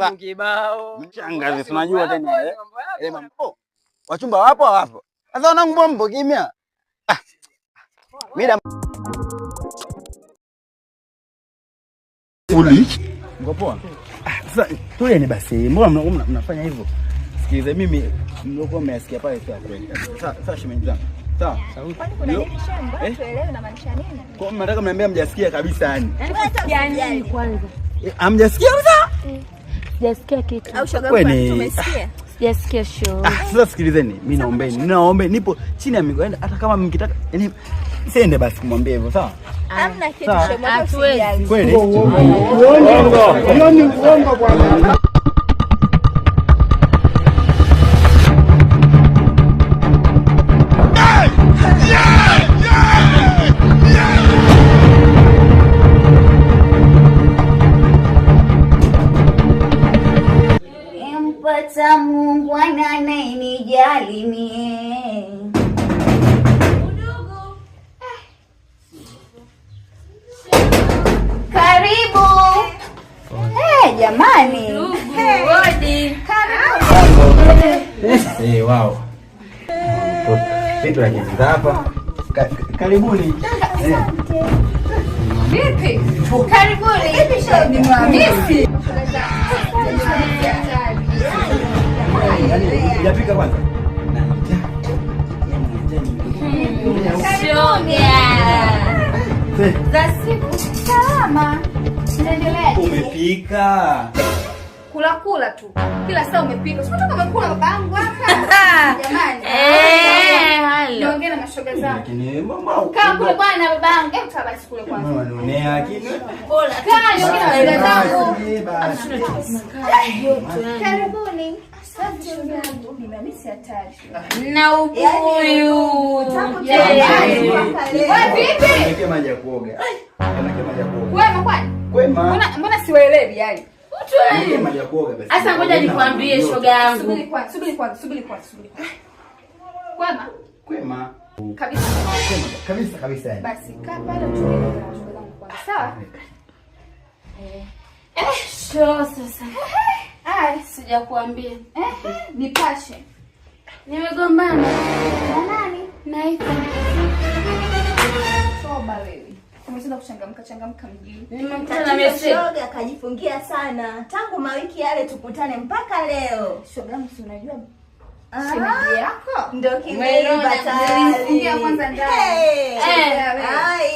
Sasa kibao. Shangazi unajua tena ile mambo. Wachumba wapo hapo. Sasa wanangu bombo kimya. Mimi uli. Ngopoa. Sasa tulie ni basi. Mbona mnafanya hivyo? Sikiliza mimi nilikuwa nimesikia pale kwa kweli. Sasa shemeji zangu. Sawa. Tuelewe na maanisha nini? Kwa mnataka mniambia mjasikia kabisa yani. Yani kwanza. Hamjasikia kabisa? Sijasikia kitu. Au shoga yangu tumesikia? Sijasikia show. Sasa sikilizeni, mimi naomba nipo chini ya miguu. Hata kama mkitaka yani siende basi kumwambia hivyo, sawa? Hamna kitu shoga, usijali. Kweli? Uongo bwana. Empata Mungu anayenijali mie. Karibu. Jamani. Hodi. Karibu. Wow. Vitu vya hapa. Karibuni. Vipi? Karibuni. Vipi shoga? Nimwamisi. Yapika kwanza. Za siku salama. Endelea. Umepika. Kula tu. Kila saa umepika. Sio kama umekula babangu hapa. Jamani. Niongee na mashoga zangu. Lakini mama kaa kule bwana babangu. Hebu kaa basi kule kwanza. mama anaonea lakini. Bora. Kaa niongee na mashoga zangu. Karibuni. Asante shoga yangu. Nimemisi hatari. Na ubuyu. Wewe vipi? Nike maji ya kuoga. Nike maji ya kuoga. Kwema kwani? Kwema. Mbona siwaelewi yani? Nike maji ya kuoga basi. Sasa ngoja nikwambie shoga yangu. Subiri kwanza. Kwema? Kwema. Kabisa. Kabisa yani. Basi kaa pale tuongee na shoga zangu kwanza. Sawa? Show sasa. Sijakuambia. Nipashe. Nimegombana. Na nani? Naita. Soba wewe. Umesema kuchangamka mjini. Nimemkuta na message. Shoga kajifungia sana. Tangu mawiki yale tukutane mpaka leo. Shoga yangu si unajua shemeji yako? Ndio kimeiva tayari. Nilifungia kwanza ndani. Ai.